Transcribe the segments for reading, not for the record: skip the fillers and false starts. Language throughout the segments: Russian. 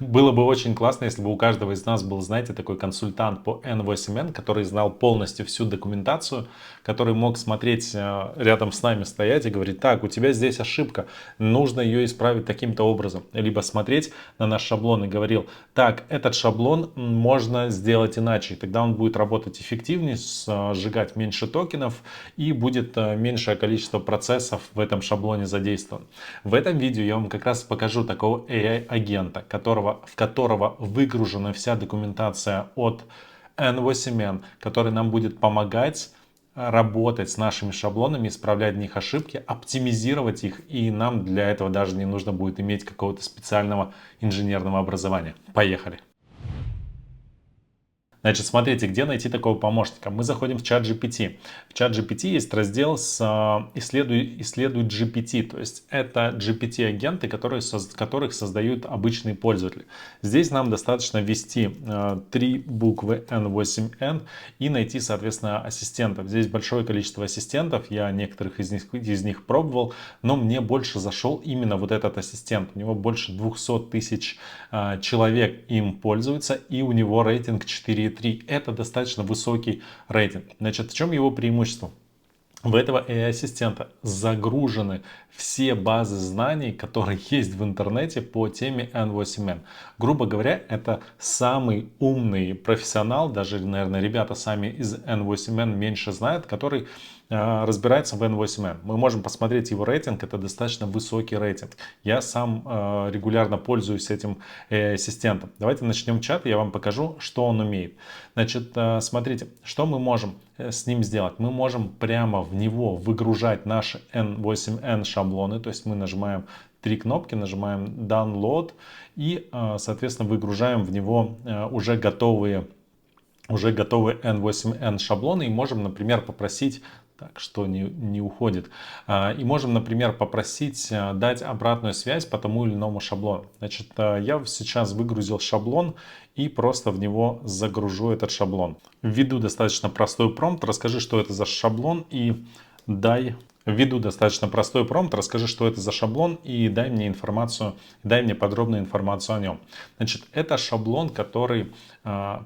Было бы очень классно, если бы у каждого из нас был, знаете, такой консультант по N8N, который знал полностью всю документацию, который мог смотреть рядом с нами, стоять и говорить: так, у тебя здесь ошибка, нужно ее исправить таким-то образом. Либо смотреть на наш шаблон и говорил: так, этот шаблон можно сделать иначе. И тогда он будет работать эффективнее, сжигать меньше токенов и будет меньшее количество процессов в этом шаблоне задействовано. В этом видео я вам как раз покажу такого AI-агента, в которого выгружена вся документация от N8N, который нам будет помогать работать с нашими шаблонами, исправлять в них ошибки, оптимизировать их, и нам для этого даже не нужно будет иметь какого-то специального инженерного образования. Поехали! Значит, смотрите, где найти такого помощника. Мы заходим в чат GPT. В чат GPT есть раздел с исследуй GPT. То есть это GPT-агенты, которых создают обычные пользователи. Здесь нам достаточно ввести 3 буквы N8N и найти, соответственно, ассистентов. Здесь большое количество ассистентов. Я некоторых из них пробовал, но мне больше зашел именно вот этот ассистент. У него больше 200 тысяч человек им пользуются, и у него рейтинг 4,3. Это достаточно высокий рейтинг. Значит, в чем его преимущество? В этого AI-ассистента загружены все базы знаний, которые есть в интернете по теме N8N. Грубо говоря, это самый умный профессионал, даже, наверное, ребята сами из N8N меньше знают, который разбирается в N8N. Мы можем посмотреть его рейтинг, это достаточно высокий рейтинг. Я сам регулярно пользуюсь этим ассистентом. Давайте начнем чат, я вам покажу, что он умеет. Значит, смотрите, что мы можем с ним сделать. Мы можем прямо в него выгружать наши N8N шаблоны, то есть мы нажимаем 3 кнопки, нажимаем Download и, соответственно, выгружаем в него уже готовые N8N шаблоны, и можем, например, попросить, так, что не уходит. И можем, например, попросить дать обратную связь по тому или иному шаблону. Значит, я сейчас выгрузил шаблон и просто в него загружу этот шаблон. Введу достаточно простой промпт, расскажи, что это за шаблон, и введу достаточно простой промпт, расскажи, что это за шаблон, и дай мне информацию, дай мне подробную информацию о нем. Значит, это шаблон, который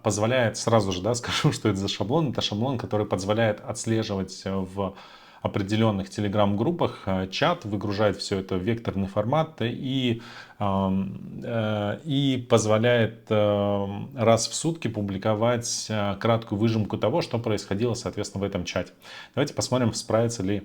позволяет, сразу же, да, скажу, что это за шаблон. Это шаблон, который позволяет отслеживать в определенных телеграм-группах чат, выгружает все это в векторный формат и позволяет раз в сутки публиковать краткую выжимку того, что происходило, соответственно, в этом чате. Давайте посмотрим, справится ли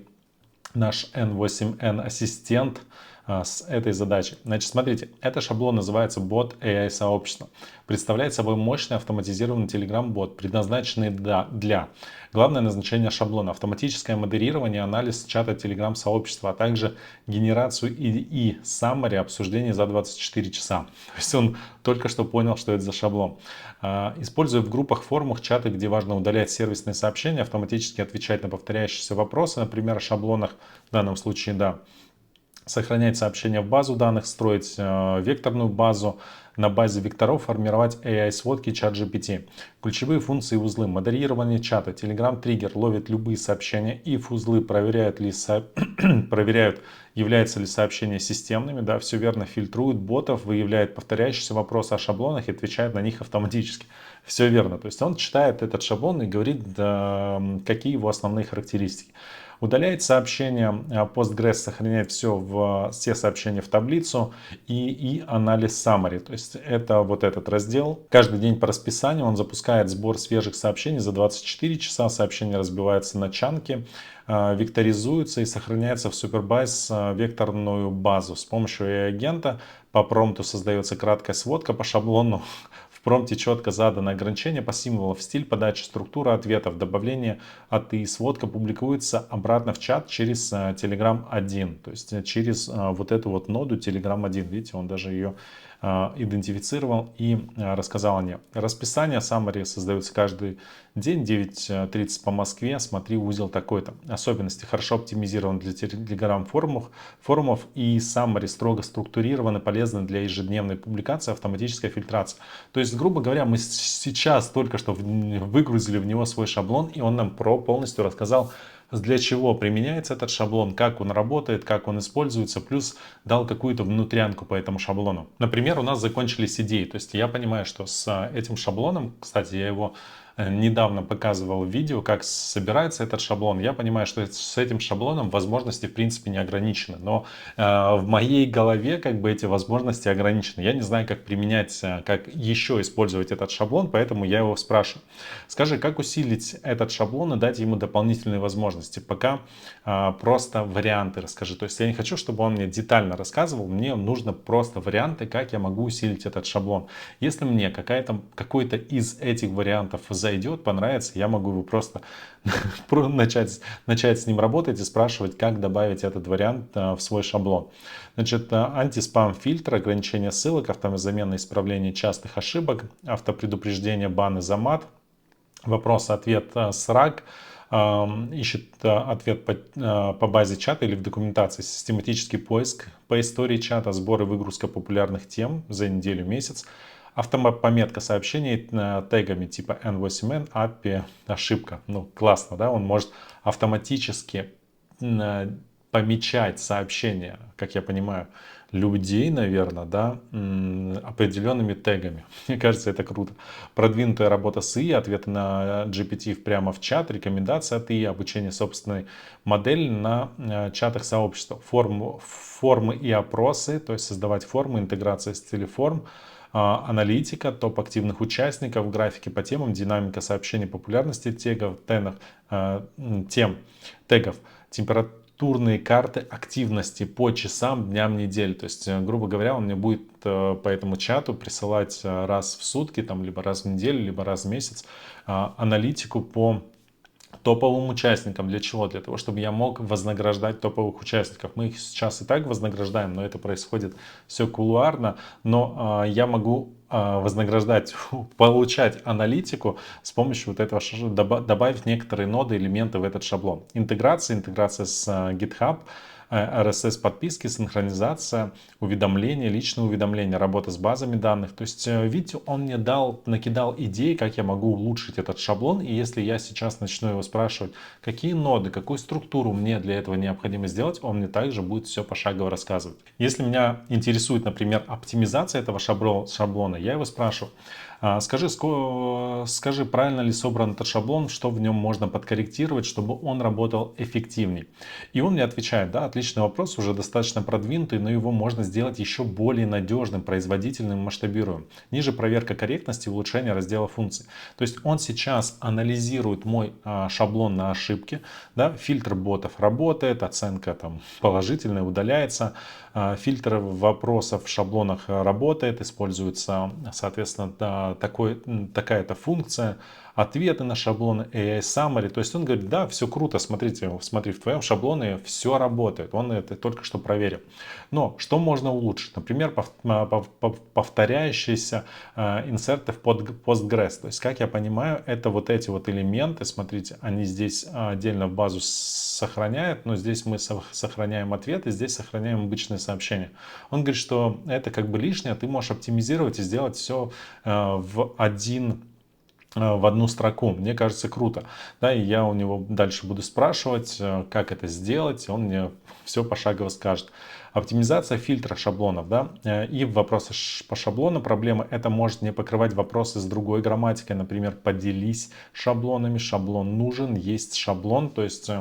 наш N8N ассистент с этой задачей. Значит, смотрите, это шаблон называется бот AI сообщества. Представляет собой мощный автоматизированный Telegram-бот, предназначенный для главное назначение шаблона: автоматическое модерирование, анализ чата Telegram сообщества, а также генерацию и summary обсуждений за 24 часа. То есть он только что понял, что это за шаблон. Используя в группах, форумах, чаты, где важно удалять сервисные сообщения, автоматически отвечать на повторяющиеся вопросы, например, о шаблонах, в данном случае, да. Сохранять сообщения в базу данных, строить векторную базу, на базе векторов формировать AI-сводки чат GPT. Ключевые функции и узлы: модерирование чата, Telegram триггер ловит любые сообщения, if узлы проверяют, являются ли сообщения системными, да, все верно, фильтрует ботов, выявляет повторяющиеся вопросы о шаблонах и отвечает на них автоматически. Все верно, то есть он читает этот шаблон и говорит, какие его основные характеристики. Удаляет сообщения, Postgres сохраняет все сообщения в таблицу и анализ summary. То есть это вот этот раздел. Каждый день по расписанию он запускает сбор свежих сообщений за 24 часа. Сообщения разбиваются на чанки, векторизуются и сохраняются в Superbase векторную базу. С помощью AI-агента по промпту создается краткая сводка по шаблону. В промпте четко заданы ограничения по символам, стиль подачи, структура ответов, добавление API. Сводка публикуется обратно в чат через Telegram 1, то есть через вот эту вот ноду Telegram 1. Видите, он даже ее идентифицировал и рассказал о ней. Расписание summary создается каждый день, 9:30 по Москве. Смотри узел такой-то. Особенности: хорошо оптимизирован для Telegram форумов, и summary строго структурированы, полезны для ежедневной публикации, автоматическая фильтрация. То есть, грубо говоря, мы сейчас только что выгрузили в него свой шаблон, и он нам полностью рассказал для чего применяется этот шаблон, как он работает, как он используется, плюс дал какую-то внутрянку по этому шаблону. Например, у нас закончились идеи, то есть я понимаю, что с этим шаблоном, кстати, я его недавно показывал видео, как собирается этот шаблон. Я понимаю, что с этим шаблоном возможности в принципе не ограничены, но в моей голове как бы эти возможности ограничены. Я не знаю, как применять, как еще использовать этот шаблон, поэтому я его спрашиваю. Скажи, как усилить этот шаблон и дать ему дополнительные возможности? Пока просто варианты расскажи. То есть я не хочу, чтобы он мне детально рассказывал, мне нужно просто варианты, как я могу усилить этот шаблон. Если мне какой-то из этих вариантов зайдет, понравится, я могу его просто начать с ним работать и спрашивать, как добавить этот вариант в свой шаблон. Значит, антиспам фильтр, ограничение ссылок, автозамена, исправление частых ошибок, автопредупреждение, баны за мат, вопрос-ответ срак, ищет ответ по базе чата или в документации, систематический поиск по истории чата, сбор и выгрузка популярных тем за неделю, месяц, автопометка сообщений тегами типа N8N, API, ошибка. Ну, классно, да? Он может автоматически помечать сообщения, как я понимаю, людей, наверное, да, определенными тегами. Мне кажется, это круто. Продвинутая работа с ИИ, ответы на GPT прямо в чат, рекомендации от ИИ, обучение собственной модели на чатах сообщества, формы и опросы, то есть создавать формы, интеграция с телеформ, аналитика, топ активных участников, графики по темам, динамика сообщений, популярности тем, тегов, температурные карты активности по часам, дням, недель. То есть, грубо говоря, он мне будет по этому чату присылать раз в сутки, там, либо раз в неделю, либо раз в месяц аналитику по топовым участникам. Для чего? Для того, чтобы я мог вознаграждать топовых участников. Мы их сейчас и так вознаграждаем, но это происходит все кулуарно. Но я могу вознаграждать, получать аналитику с помощью вот этого, добавить некоторые ноды, элементы в этот шаблон. Интеграция с GitHub, RSS подписки, синхронизация, уведомления, личные уведомления, работа с базами данных. То есть, видите, он мне накидал идеи, как я могу улучшить этот шаблон. И если я сейчас начну его спрашивать, какие ноды, какую структуру мне для этого необходимо сделать, он мне также будет все пошагово рассказывать. Если меня интересует, например, оптимизация этого шаблона, я его спрашиваю. Скажи, правильно ли собран этот шаблон, что в нем можно подкорректировать, чтобы он работал эффективней. И он мне отвечает, да, отличный вопрос, уже достаточно продвинутый, но его можно сделать еще более надежным, производительным, масштабируемым. Ниже проверка корректности, улучшение раздела функций. То есть он сейчас анализирует мой шаблон на ошибки, да, фильтр ботов работает, оценка там положительная, удаляется, фильтр вопросов в шаблонах работает, используется, соответственно, такая-то функция, ответы на шаблоны, AI Summary. То есть он говорит, да, все круто, смотри, в твоем шаблоне все работает. Он это только что проверил. Но что можно улучшить? Например, повторяющиеся инсерты в Postgres. То есть, как я понимаю, это вот эти вот элементы, смотрите, они здесь отдельно в базу сохраняют, но здесь мы сохраняем ответы, здесь сохраняем обычные сообщения. Он говорит, что это как бы лишнее, ты можешь оптимизировать и сделать все в одну строку. Мне кажется, круто. Да, и я у него дальше буду спрашивать, как это сделать, он мне все пошагово скажет. Оптимизация фильтра шаблонов, да, и вопросы по шаблону проблемы. Это может не покрывать вопросы с другой грамматикой, например, поделись шаблонами, шаблон нужен, есть шаблон, то есть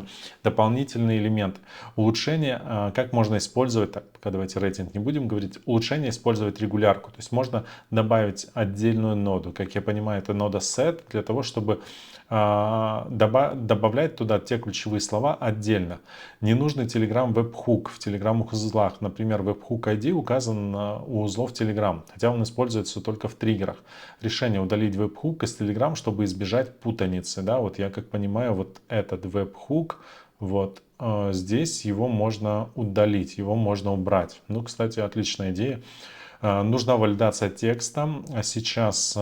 дополнительный элемент. Улучшение, как можно использовать, так, пока давайте рейтинг не будем говорить, улучшение использовать регулярку, то есть можно добавить отдельную ноду, как я понимаю, это нода set, для того, чтобы добавлять туда те ключевые слова отдельно. Ненужный Telegram webhook в Telegram узлах. Например, webhook ID указан у узлов Telegram, хотя он используется только в триггерах. Решение удалить webhook из Telegram, чтобы избежать путаницы. Да, вот я как понимаю, вот этот webhook, вот здесь его можно удалить, его можно убрать. Ну, кстати, отличная идея. Нужна валидация текста. Сейчас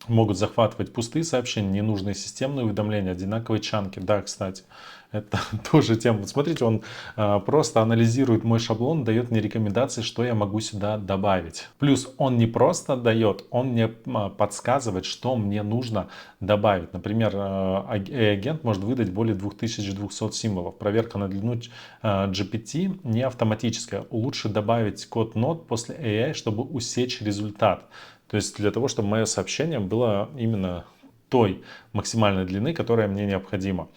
могут захватывать пустые сообщения, ненужные системные уведомления, одинаковые чанки. Да, кстати, Это тоже тема. Вот смотрите, он просто анализирует мой шаблон, дает мне рекомендации, что я могу сюда добавить. Плюс он не просто дает, он мне подсказывает, что мне нужно добавить. Например, AI-агент может выдать более 2200 символов. Проверка на длину GPT не автоматическая. Лучше добавить код нод после AI, чтобы усечь результат. То есть для того, чтобы мое сообщение было именно той максимальной длины, которая мне необходима.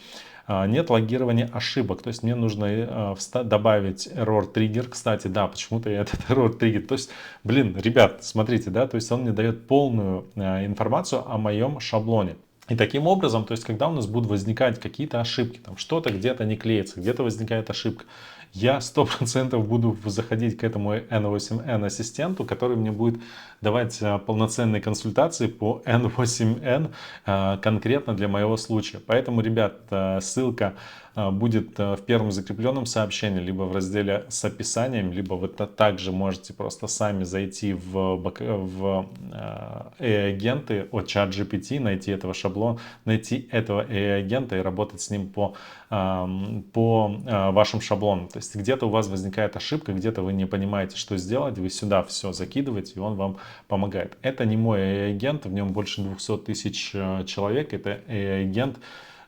Нет логирования ошибок, то есть мне нужно добавить error trigger. Кстати, да, почему-то я этот error trigger, то есть, блин, ребят, смотрите, да, то есть он мне дает полную информацию о моем шаблоне. И таким образом, то есть, когда у нас будут возникать какие-то ошибки, там что-то где-то не клеится, где-то возникает ошибка, я 100% буду заходить к этому N8N ассистенту, который мне будет давать полноценные консультации по N8N конкретно для моего случая. Поэтому, ребят, ссылка будет в первом закрепленном сообщении, либо в разделе с описанием, либо вы также можете просто сами зайти в AI-агенты от ChatGPT, найти этого шаблона, найти этого AI-агента и работать с ним по вашим шаблонам. То есть где-то у вас возникает ошибка, где-то вы не понимаете, что сделать, вы сюда все закидываете, и он вам помогает. Это не мой AI-агент, в нем больше 200 тысяч человек, это AI-агент.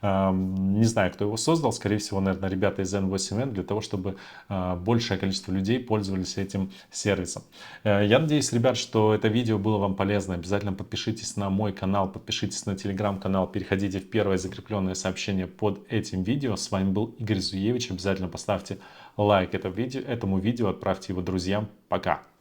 Не знаю, кто его создал, скорее всего, наверное, ребята из N8N, для того, чтобы большее количество людей пользовались этим сервисом. Я надеюсь, ребят, что это видео было вам полезно. Обязательно подпишитесь на мой канал, подпишитесь на телеграм-канал, переходите в первое закрепленное сообщение под этим видео. С вами был Игорь Зуевич. Обязательно поставьте лайк этому видео, отправьте его друзьям. Пока!